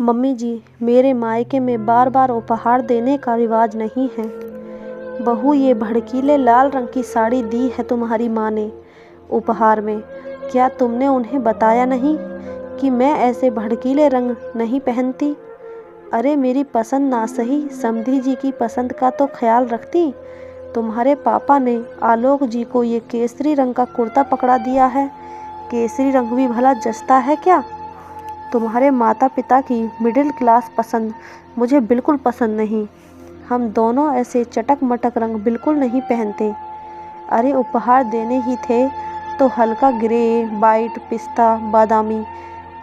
Mummy जी, मेरे मायके में बार बार उपहार देने का रिवाज नहीं है। बहू, ये भड़कीले लाल रंग की साड़ी दी है तुम्हारी माँ ने उपहार में। क्या तुमने उन्हें बताया नहीं कि मैं ऐसे भड़कीले रंग नहीं पहनती? अरे मेरी पसंद ना सही, समधी जी की पसंद का तो ख्याल रखती। तुम्हारे पापा ने आलोक जी को ये केसरी रंग का कुर्ता पकड़ा दिया है। केसरी रंग भी भला जचता है क्या? तुम्हारे माता पिता की मिडिल क्लास पसंद मुझे बिल्कुल पसंद नहीं। हम दोनों ऐसे चटक मटक रंग बिल्कुल नहीं पहनते। अरे उपहार देने ही थे तो हल्का ग्रे, वाइट, पिस्ता, बादामी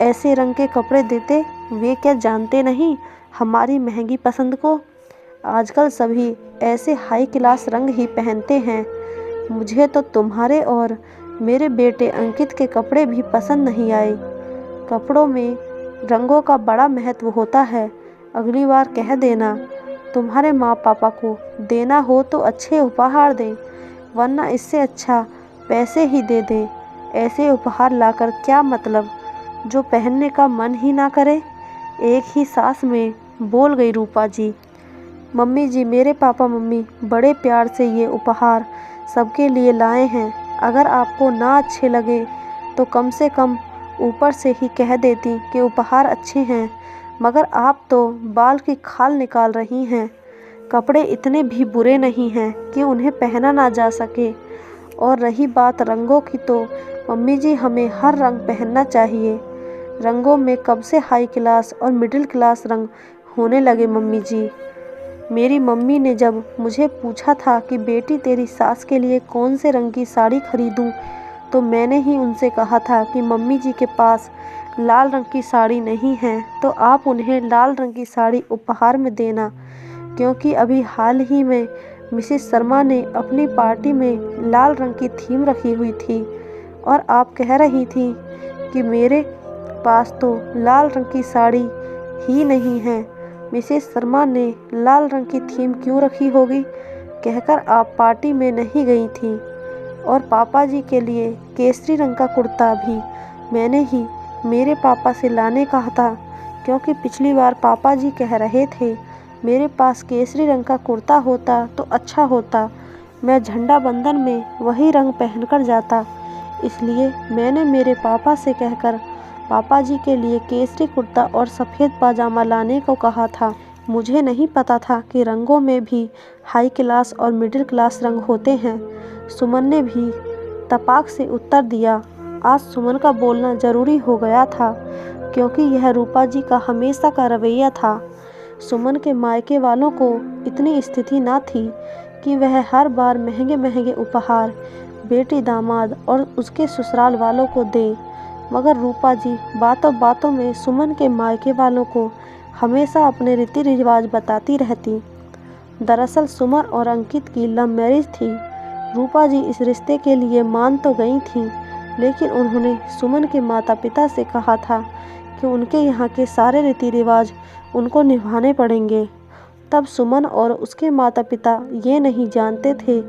ऐसे रंग के कपड़े देते। वे क्या जानते नहीं हमारी महंगी पसंद को? आजकल सभी ऐसे हाई क्लास रंग ही पहनते हैं। मुझे तो तुम्हारे और मेरे बेटे अंकित के कपड़े भी पसंद नहीं आए। कपड़ों में रंगों का बड़ा महत्व होता है। अगली बार कह देना तुम्हारे माँ पापा को देना हो तो अच्छे उपहार दें, वरना इससे अच्छा पैसे ही दे दें। ऐसे उपहार लाकर क्या मतलब जो पहनने का मन ही ना करे। एक ही सांस में बोल गई रूपा जी। मम्मी जी, मेरे पापा मम्मी बड़े प्यार से ये उपहार सबके लिए लाए हैं। अगर आपको ना अच्छे लगे तो कम से कम ऊपर से ही कह देती कि उपहार अच्छे हैं, मगर आप तो बाल की खाल निकाल रही हैं। कपड़े इतने भी बुरे नहीं हैं कि उन्हें पहना ना जा सके। और रही बात रंगों की, तो मम्मी जी हमें हर रंग पहनना चाहिए। रंगों में कब से हाई क्लास और मिडिल क्लास रंग होने लगे मम्मी जी? मेरी मम्मी ने जब मुझे पूछा था कि बेटी तेरी सास के लिए कौन से रंग की साड़ी खरीदूं, तो मैंने ही उनसे कहा था कि मम्मी जी के पास लाल रंग की साड़ी नहीं है, तो आप उन्हें लाल रंग की साड़ी उपहार में देना। क्योंकि अभी हाल ही में मिसेस शर्मा ने अपनी पार्टी में लाल रंग की थीम रखी हुई थी और आप कह रही थी कि मेरे पास तो लाल रंग की साड़ी ही नहीं है। मिसेस शर्मा ने लाल रंग की थीम क्यों रखी होगी कहकर आप पार्टी में नहीं गई थी। और पापा जी के लिए केसरी रंग का कुर्ता भी मैंने ही मेरे पापा से लाने कहा था, क्योंकि पिछली बार पापा जी कह रहे थे मेरे पास केसरी रंग का कुर्ता होता तो अच्छा होता, मैं झंडा बंधन में वही रंग पहनकर जाता। इसलिए मैंने मेरे पापा से कहकर पापा जी के लिए केसरी कुर्ता और सफ़ेद पाजामा लाने को कहा था। मुझे नहीं पता था कि रंगों में भी हाई क्लास और मिडिल क्लास रंग होते हैं। सुमन ने भी तपाक से उत्तर दिया। आज सुमन का बोलना ज़रूरी हो गया था, क्योंकि यह रूपा जी का हमेशा का रवैया था। सुमन के मायके वालों को इतनी स्थिति ना थी कि वह हर बार महंगे महंगे उपहार बेटी, दामाद और उसके ससुराल वालों को दे, मगर रूपा जी बातों बातों में सुमन के मायके वालों को हमेशा अपने रीति रिवाज बताती रहती। दरअसल सुमन और अंकित की लव मैरिज थी। रूपा जी इस रिश्ते के लिए मान तो गई थीं, लेकिन उन्होंने सुमन के माता पिता से कहा था कि उनके यहाँ के सारे रीति रिवाज उनको निभाने पड़ेंगे। तब सुमन और उसके माता पिता ये नहीं जानते थे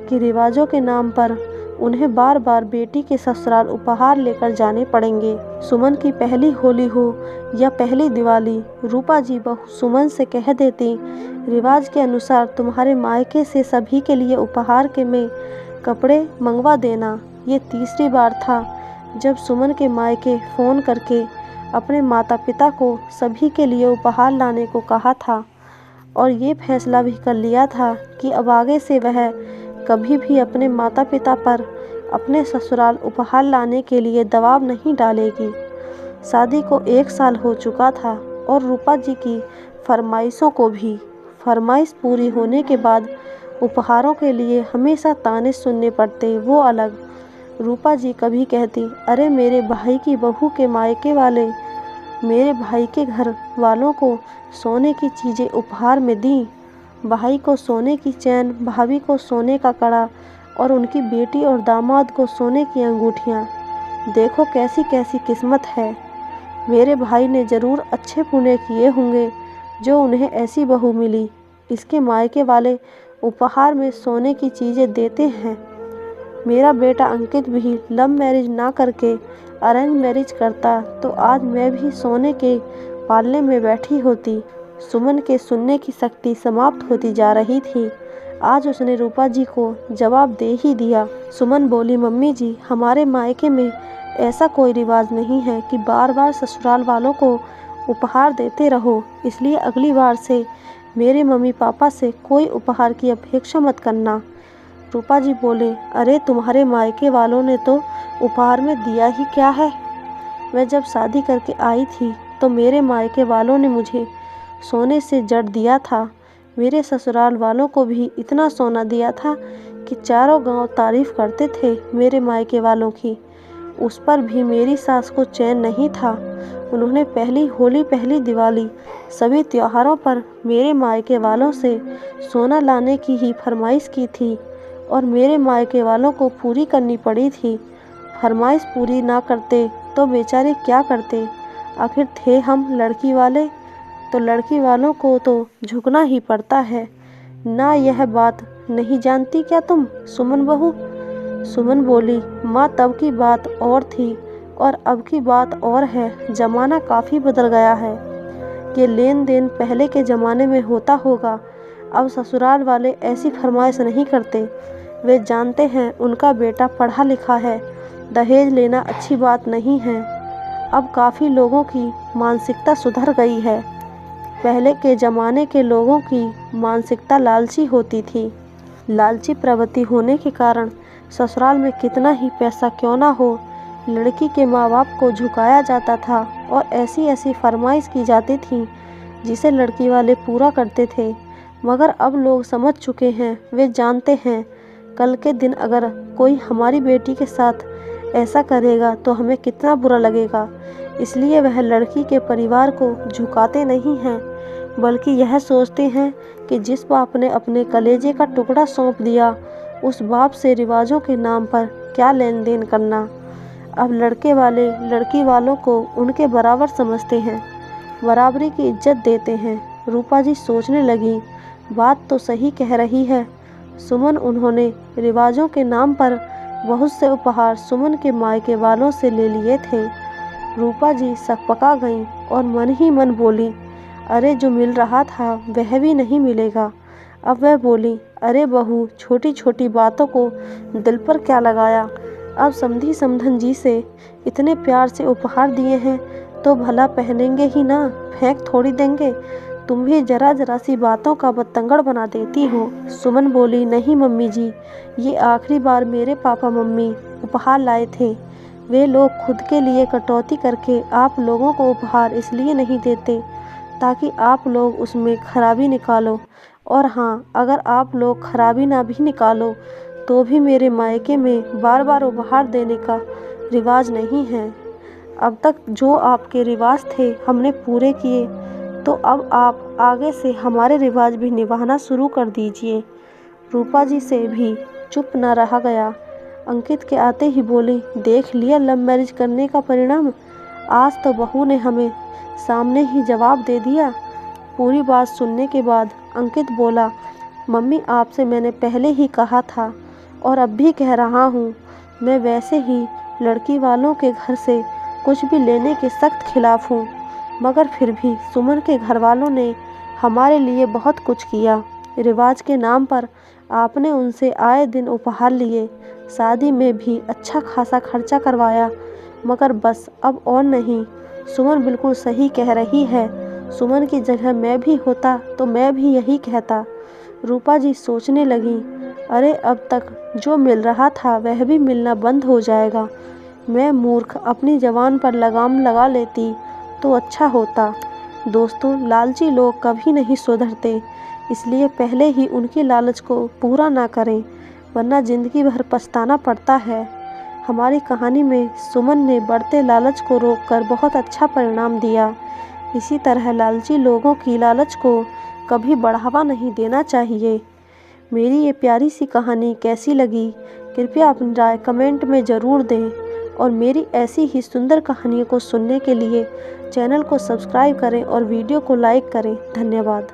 कि रिवाजों के नाम पर उन्हें बार बार बेटी के ससुराल उपहार लेकर जाने पड़ेंगे। सुमन की पहली होली हो या पहली दिवाली, रूपा जी बहू सुमन से कह देती, रिवाज के अनुसार तुम्हारे मायके से सभी के लिए उपहार के में कपड़े मंगवा देना। ये तीसरी बार था जब सुमन के मायके फ़ोन करके अपने माता पिता को सभी के लिए उपहार लाने को कहा था, और ये फैसला भी कर लिया था कि अब आगे से वह कभी भी अपने माता पिता पर अपने ससुराल उपहार लाने के लिए दबाव नहीं डालेगी। शादी को 1 साल हो चुका था और रूपा जी की फरमाइशों को भी। फरमाइश पूरी होने के बाद उपहारों के लिए हमेशा ताने सुनने पड़ते, वो अलग। रूपा जी कभी कहती, अरे मेरे भाई की बहू के मायके वाले मेरे भाई के घर वालों को सोने की चीज़ें उपहार में दी। भाई को सोने की चैन, भाभी को सोने का कड़ा और उनकी बेटी और दामाद को सोने की अंगूठियाँ। देखो कैसी कैसी किस्मत है। मेरे भाई ने ज़रूर अच्छे पुण्य किए होंगे जो उन्हें ऐसी बहू मिली। इसके मायके वाले उपहार में सोने की चीज़ें देते हैं। मेरा बेटा अंकित भी लव मैरिज ना करके अरेंज मैरिज करता तो आज मैं भी सोने के पालने में बैठी होती। सुमन के सुनने की शक्ति समाप्त होती जा रही थी। आज उसने रूपा जी को जवाब दे ही दिया। सुमन बोली, मम्मी जी, हमारे मायके में ऐसा कोई रिवाज नहीं है कि बार बार ससुराल वालों को उपहार देते रहो, इसलिए अगली बार से मेरे मम्मी पापा से कोई उपहार की अपेक्षा मत करना। रूपा जी बोले, अरे तुम्हारे मायके वालों ने तो उपहार में दिया ही क्या है। मैं जब शादी करके आई थी तो मेरे मायके वालों ने मुझे सोने से जड़ दिया था। मेरे ससुराल वालों को भी इतना सोना दिया था कि चारों गांव तारीफ करते थे मेरे मायके वालों की। उस पर भी मेरी सास को चैन नहीं था। उन्होंने पहली होली, पहली दिवाली, सभी त्योहारों पर मेरे मायके वालों से सोना लाने की ही फरमाइश की थी और मेरे मायके वालों को पूरी करनी पड़ी थी। फरमाइश पूरी ना करते तो बेचारे क्या करते। आखिर थे हम लड़की वाले, तो लड़की वालों को तो झुकना ही पड़ता है ना। यह बात नहीं जानती क्या तुम, सुमन बहू? सुमन बोली, माँ, तब की बात और थी और अब की बात और है। ज़माना काफ़ी बदल गया है। ये लेन देन पहले के ज़माने में होता होगा। अब ससुराल वाले ऐसी फरमाइश नहीं करते। वे जानते हैं उनका बेटा पढ़ा लिखा है, दहेज लेना अच्छी बात नहीं है। अब काफ़ी लोगों की मानसिकता सुधर गई है। पहले के ज़माने के लोगों की मानसिकता लालची होती थी। लालची प्रवृत्ति होने के कारण ससुराल में कितना ही पैसा क्यों ना हो, लड़की के माँ बाप को झुकाया जाता था और ऐसी ऐसी फरमाइश की जाती थी जिसे लड़की वाले पूरा करते थे। मगर अब लोग समझ चुके हैं। वे जानते हैं कल के दिन अगर कोई हमारी बेटी के साथ ऐसा करेगा तो हमें कितना बुरा लगेगा। इसलिए वह लड़की के परिवार को झुकाते नहीं हैं, बल्कि यह सोचते हैं कि जिस बाप ने अपने कलेजे का टुकड़ा सौंप दिया, उस बाप से रिवाजों के नाम पर क्या लेन देन करना। अब लड़के वाले लड़की वालों को उनके बराबर समझते हैं, बराबरी की इज्जत देते हैं। रूपा जी सोचने लगी, बात तो सही कह रही है सुमन। उन्होंने रिवाजों के नाम पर बहुत से उपहार सुमन के मायके वालों से ले लिए थे। रूपा जी सकपका गईं और मन ही मन बोली, अरे जो मिल रहा था वह भी नहीं मिलेगा। अब वह बोली, अरे बहू, छोटी छोटी बातों को दिल पर क्या लगाया। अब समधी समधन जी से इतने प्यार से उपहार दिए हैं तो भला पहनेंगे ही ना, फेंक थोड़ी देंगे। तुम भी जरा जरा सी बातों का बतंगड़ बना देती हो। सुमन बोली, नहीं मम्मी जी, ये आखिरी बार मेरे पापा मम्मी उपहार लाए थे। वे लोग खुद के लिए कटौती करके आप लोगों को उपहार इसलिए नहीं देते ताकि आप लोग उसमें खराबी निकालो। और हाँ, अगर आप लोग खराबी ना भी निकालो तो भी मेरे मायके में बार बार उपहार देने का रिवाज नहीं है। अब तक जो आपके रिवाज थे हमने पूरे किए, तो अब आप आगे से हमारे रिवाज भी निभाना शुरू कर दीजिए। रूपा जी से भी चुप न रहा गया। अंकित के आते ही बोली, देख लिया लव मैरिज करने का परिणाम। आज तो बहू ने हमें सामने ही जवाब दे दिया। पूरी बात सुनने के बाद अंकित बोला, मम्मी, आपसे मैंने पहले ही कहा था और अब भी कह रहा हूँ, मैं वैसे ही लड़की वालों के घर से कुछ भी लेने के सख्त खिलाफ हूँ। मगर फिर भी सुमन के घर वालों ने हमारे लिए बहुत कुछ किया। रिवाज के नाम पर आपने उनसे आए दिन उपहार लिए, शादी में भी अच्छा खासा खर्चा करवाया, मगर बस अब और नहीं। सुमन बिल्कुल सही कह रही है। सुमन की जगह मैं भी होता तो मैं भी यही कहता। रूपा जी सोचने लगी, अरे अब तक जो मिल रहा था वह भी मिलना बंद हो जाएगा। मैं मूर्ख अपनी जवान पर लगाम लगा लेती तो अच्छा होता। दोस्तों, लालची लोग कभी नहीं सुधरते, इसलिए पहले ही उनकी लालच को पूरा ना करें, वरना ज़िंदगी भर पछताना पड़ता है। हमारी कहानी में सुमन ने बढ़ते लालच को रोककर बहुत अच्छा परिणाम दिया। इसी तरह लालची लोगों की लालच को कभी बढ़ावा नहीं देना चाहिए। मेरी ये प्यारी सी कहानी कैसी लगी, कृपया अपनी राय कमेंट में ज़रूर दें और मेरी ऐसी ही सुंदर कहानियों को सुनने के लिए चैनल को सब्सक्राइब करें और वीडियो को लाइक करें। धन्यवाद।